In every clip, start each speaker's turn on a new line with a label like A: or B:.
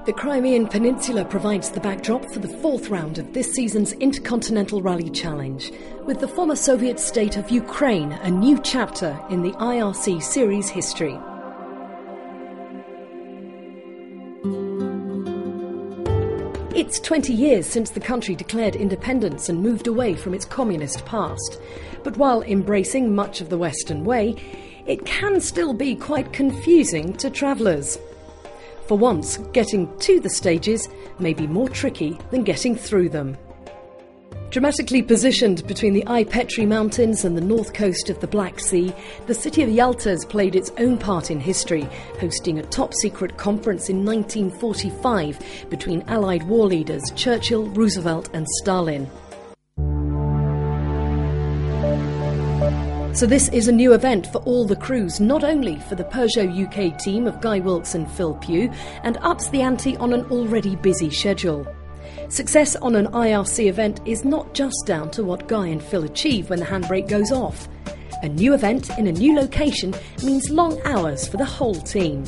A: The Crimean Peninsula provides the backdrop for the fourth round of this season's Intercontinental Rally Challenge, with the former Soviet state of Ukraine a new chapter in the IRC Series history. It's 20 years since the country declared independence and moved away from its communist past. But while embracing much of the Western way, it can still be quite confusing to travellers. For once, getting to the stages may be more tricky than getting through them. Dramatically positioned between the Petri Mountains and the north coast of the Black Sea, the city of Yalta has played its own part in history, hosting a top-secret conference in 1945 between Allied war leaders Churchill, Roosevelt and Stalin. So this is a new event for all the crews, not only for the Peugeot UK team of Guy Wilks and Pugh, and ups the ante on an already busy schedule. Success on an IRC event is not just down to what Guy and Phil achieve when the handbrake goes off. A new event in a new location means long hours for the whole team.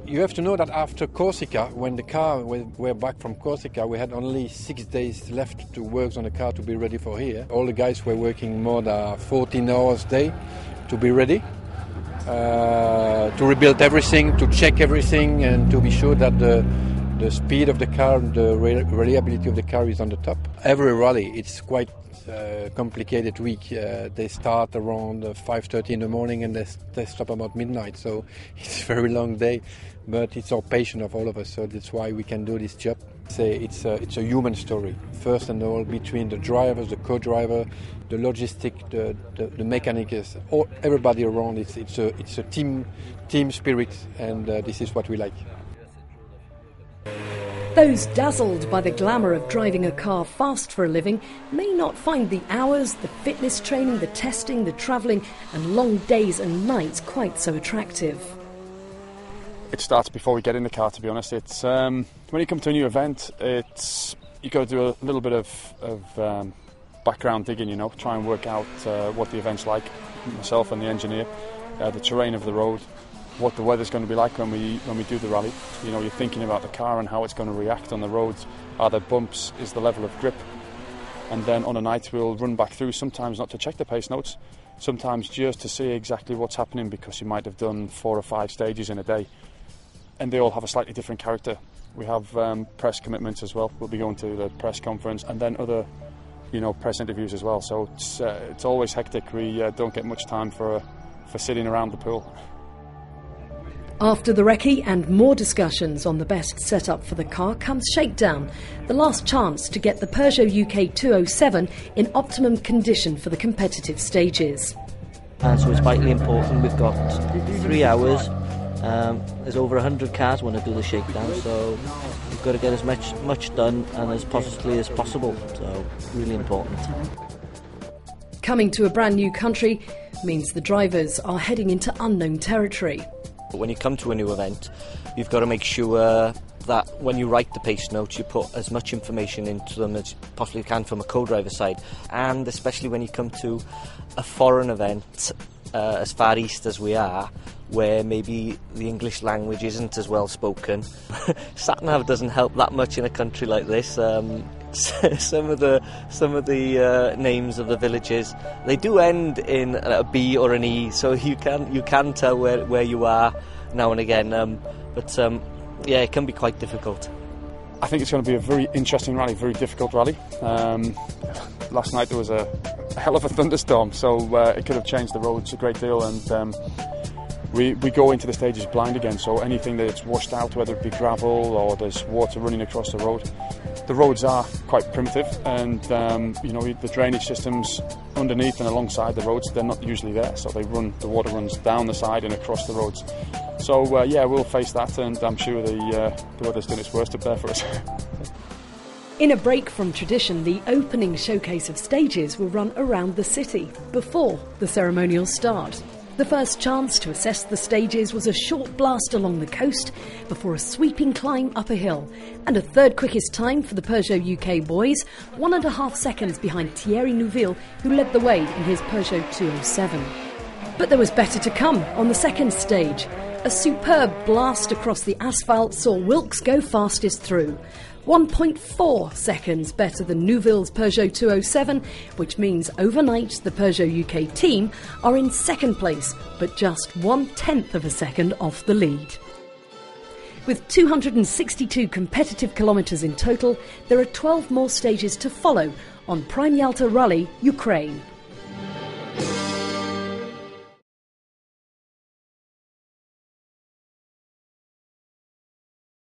B: You have to know that after Corsica, when the car were back from Corsica, we had only 6 days left to work on the car to be ready for here. All the guys were working more than 14 hours a day to be ready, to rebuild everything, to check everything, and to be sure that the speed of the car, the reliability of the car is on the top. Every rally, it's quite complicated week. They start around 5:30 in the morning and they stop about midnight, so it's a very long day, but it's our passion of all of us, so that's why we can do this job. It's a human story, first and all, between the drivers, the co-driver, the logistic, the mechanics, everybody around. It's a team spirit, and this is what we like.
A: Those dazzled by the glamour of driving a car fast for a living may not find the hours, the fitness training, the testing, the travelling and long days and nights quite so attractive.
C: It starts before we get in the car, to be honest. It's when you come to a new event, you got to do a little bit of background digging, try and work out what the event's like, myself and the engineer, the terrain of the road, what the weather's going to be like when we do the rally. You're thinking about the car and how it's going to react on the roads. Are there bumps? Is the level of grip? And then on a night we'll run back through, sometimes not to check the pace notes, sometimes just to see exactly what's happening, because you might have done 4 or 5 stages in a day and they all have a slightly different character. We have press commitments as well. We'll be going to the press conference and then other press interviews as well, so it's always hectic. We don't get much time for sitting around the pool.
A: After the recce and more discussions on the best setup for the car comes shakedown, the last chance to get the Peugeot UK 207 in optimum condition for the competitive stages.
D: And so it's vitally important. We've got 3 hours. There's over 100 cars want to do the shakedown, so we've got to get as much done and as positively as possible. So really important.
A: Coming to a brand new country means the drivers are heading into unknown territory.
D: When you come to a new event, you've got to make sure that when you write the pace notes, you put as much information into them as you possibly can from a co-driver side. And especially when you come to a foreign event, as far east as we are, where maybe the English language isn't as well spoken. Sat-nav doesn't help that much in a country like this. Some of the names of the villages, they do end in a B or an E, so you can tell where you are now and again. But it can be quite difficult.
C: I think it's going to be a very interesting rally, very difficult rally. Last night there was a hell of a thunderstorm, so it could have changed the roads a great deal, and we go into the stages blind again, so anything that's washed out, whether it be gravel or there's water running across the road. The roads are quite primitive, and the drainage systems underneath and alongside the roads, they're not usually there, so the water runs down the side and across the roads. So we'll face that, and I'm sure the weather's done its worst up there for us.
A: In a break from tradition, the opening showcase of stages will run around the city before the ceremonial start. The first chance to assess the stages was a short blast along the coast before a sweeping climb up a hill, and a third quickest time for the Peugeot UK boys, 1.5 seconds behind Thierry Neuville, who led the way in his Peugeot 207. But there was better to come on the second stage. A superb blast across the asphalt saw Wilks go fastest through. 1.4 seconds better than Neuville's Peugeot 207, which means overnight the Peugeot UK team are in second place, but just 1/10 of a second off the lead. With 262 competitive kilometres in total, there are 12 more stages to follow on Prime Yalta Rally, Ukraine.